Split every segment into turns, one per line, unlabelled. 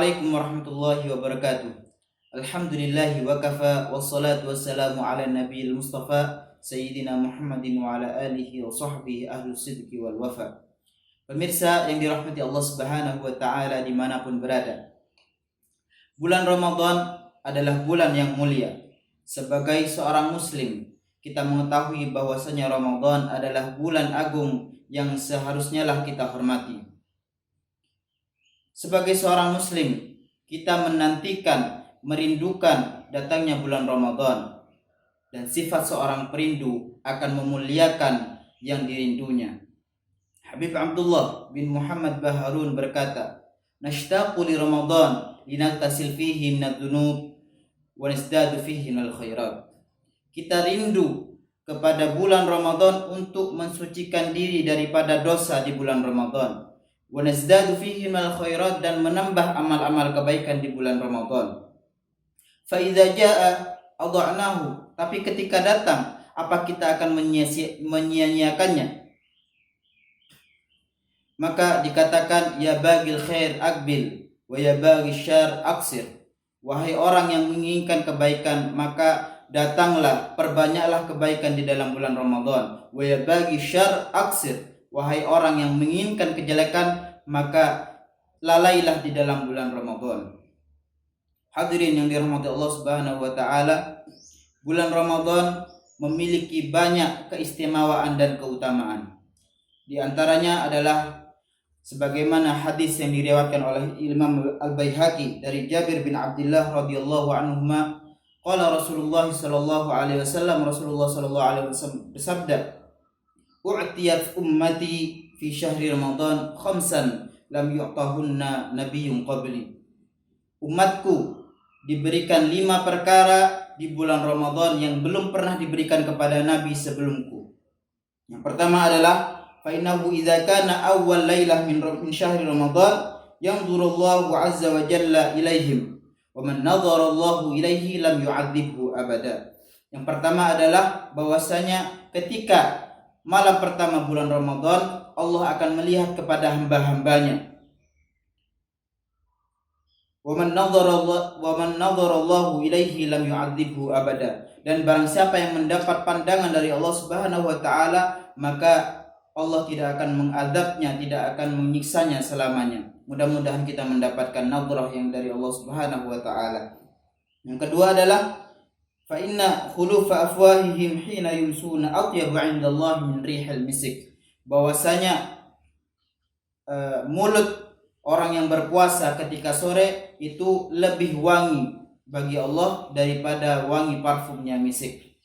Assalamualaikum warahmatullahi wabarakatuh. Alhamdulillahi wa kafa wassalatu wassalamu ala nabiyil mustafa Sayyidina Muhammadin wa ala alihi wa sahbihi ahlus sidqi wal wafa. Pemirsa yang dirahmati Allah Subhanahu wa taala dimanapun berada, bulan Ramadan adalah bulan yang mulia. Sebagai seorang muslim, kita mengetahui bahwasanya Ramadan adalah bulan agung yang seharusnya lah kita hormati. Sebagai seorang muslim, kita menantikan, merindukan datangnya bulan Ramadan, dan sifat seorang perindu akan memuliakan yang dirindunya. Habib Abdullah bin Muhammad Baharun berkata, "Nashtaqu li Ramadan linagtasil fihi minadz dzunub wa nasdadu fihi minal khairat." Kita rindu kepada bulan Ramadan untuk mensucikan diri daripada dosa di bulan Ramadan. Wa nazdadu fihi minal khairat, dan menambah amal-amal kebaikan di bulan Ramadan. Fa idza jaa adha'nahu, tapi ketika datang, apa kita akan menyia-nyiakannya? Maka dikatakan, ya bagil khair aqbil wa ya bagil syarr aqsir. Wahai orang yang menginginkan kebaikan, maka datanglah, perbanyaklah kebaikan di dalam bulan Ramadan. Wa ya bagil syarr aqsir. Wahai orang yang menginginkan kejelekan, maka lalailah di dalam bulan Ramadan. Hadirin yang dirahmati Allah Subhanahu wa taala, bulan Ramadan memiliki banyak keistimewaan dan keutamaan. Di antaranya adalah sebagaimana hadis yang diriwayatkan oleh Imam Al-Baihaqi dari Jabir bin Abdullah radhiyallahu anhuma, qala Rasulullah sallallahu alaihi wasallam, Rasulullah sallallahu alaihi wasallam bersabda, "U'tiyat ummati fi syahri Ramadan khamsan lam yu'tahunna nabiyyun qabli." Umatku diberikan 5 perkara di bulan Ramadan yang belum pernah diberikan kepada nabi sebelumku. Yang pertama adalah fa innahu idza kana awwal lailah min syahri Ramadan yanzurullahu azza wa jalla ilaihim wa man nadhara Allahu ilaihi lam yu'adzibhu abada. Yang pertama adalah bahwasanya ketika malam pertama bulan Ramadan, Allah akan melihat kepada hamba-hambanya. Wa man nadhara Allahu ilaihi lam yu'adzibhu abada. Dan barang siapa yang mendapat pandangan dari Allah Subhanahu wa taala, maka Allah tidak akan mengadabnya, tidak akan menyiksanya selamanya. Mudah-mudahan kita mendapatkan nadrah yang dari Allah Subhanahu wa taala. Yang kedua adalah fa inna khulufa afwahihim hina yumsuna atyabu 'indallahi min rihil misik. Bahwasanya mulut orang yang berpuasa ketika sore itu lebih wangi bagi Allah daripada wangi parfumnya misik.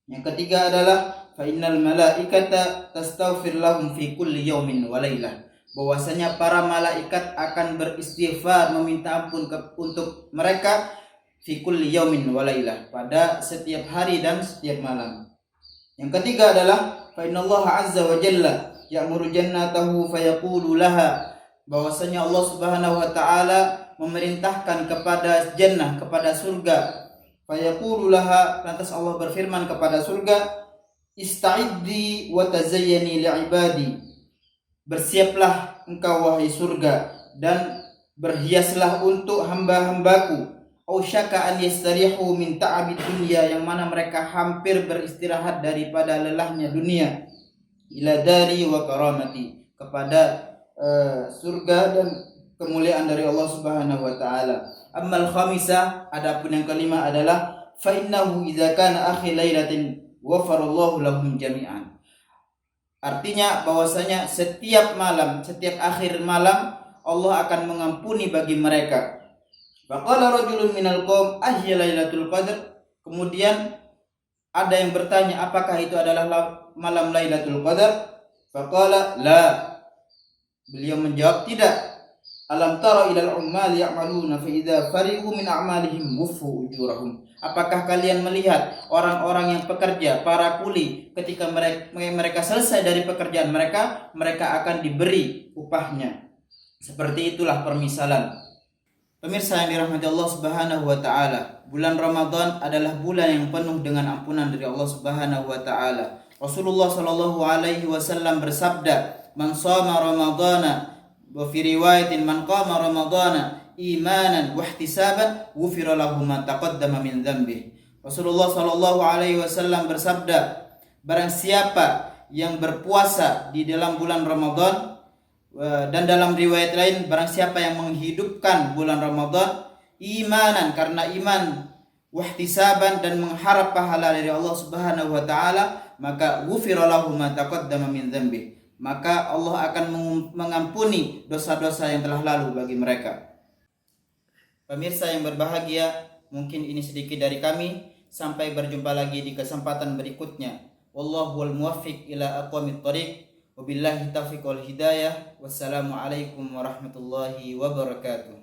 Yang ketiga adalah fa innal malaikata tastaghfir lahum fi kulli yaumin wa lailah. Bahwasanya para malaikat akan beristighfar, meminta ampun untuk mereka fi kulli yaumin wa lailah, pada setiap hari dan setiap malam. Yang ketiga adalah fa innallaha azza wa jalla ya'muru jannatahu fayaqulu laha. Bahwasanya Allah Subhanahu wa taala memerintahkan kepada jannah, kepada surga. Fayaqulu laha, lantas Allah berfirman kepada surga, ista'iddi wa tazayyani li'ibadi. Bersiaplah engkau wahai surga, dan berhiaslah untuk hamba-hambaku. Ausyaka an yastarihu min ta'abid dunya, yang mana mereka hampir beristirahat daripada lelahnya dunia, ila dari wa karamati, kepada surga dan kemuliaan dari Allah Subhanahu wa taala. Ammal khamisah, adapun yang kelima adalah fa innahu idza kana akhir lailatin ghafarallahu lahum jami'an. Artinya bahwasanya setiap malam, setiap akhir malam Allah akan mengampuni bagi mereka. Faqala rajulun minal qaum ahya lailatul qadr. Kemudian ada yang bertanya, apakah itu adalah malam Lailatul Qadar? Faqala la. Beliau menjawab, tidak. Alam tara ilal ummal ya'maluna fa idza farihu min a'malihim wuffu ujurahum. Apakah kalian melihat orang-orang yang pekerja, para kuli, ketika mereka selesai dari pekerjaan mereka, mereka akan diberi upahnya. Seperti itulah permisalan. Pemirsa yang dirahmati Allah Subhanahu wa taala, bulan Ramadan adalah bulan yang penuh dengan ampunan dari Allah Subhanahu wa taala. Rasulullah sallallahu alaihi wasallam bersabda, "Man shoma Ramadana," wa fi riwayatin, "Man qama Ramadana imanan wa ihtisaban ghufira lahu ma taqaddama min dzambih. Rasulullah sallallahu alaihi wasallam bersabda, barang siapa yang berpuasa di dalam bulan Ramadan, dan dalam riwayat lain barang siapa yang menghidupkan bulan Ramadan imanan, karena iman, wahtisaban, dan mengharap pahala dari Allah Subhanahu wa taala, maka ghufira lahu ma taqaddama min dzambi, maka Allah akan mengampuni dosa-dosa yang telah lalu bagi mereka. Pemirsa yang berbahagia, mungkin ini sedikit dari kami. Sampai berjumpa lagi di kesempatan berikutnya. Wallahu wal muwaffiq ila aqwamit thoriq. Wabillahi taufiq wal hidayah. Wassalamualaikum warahmatullahi wabarakatuh.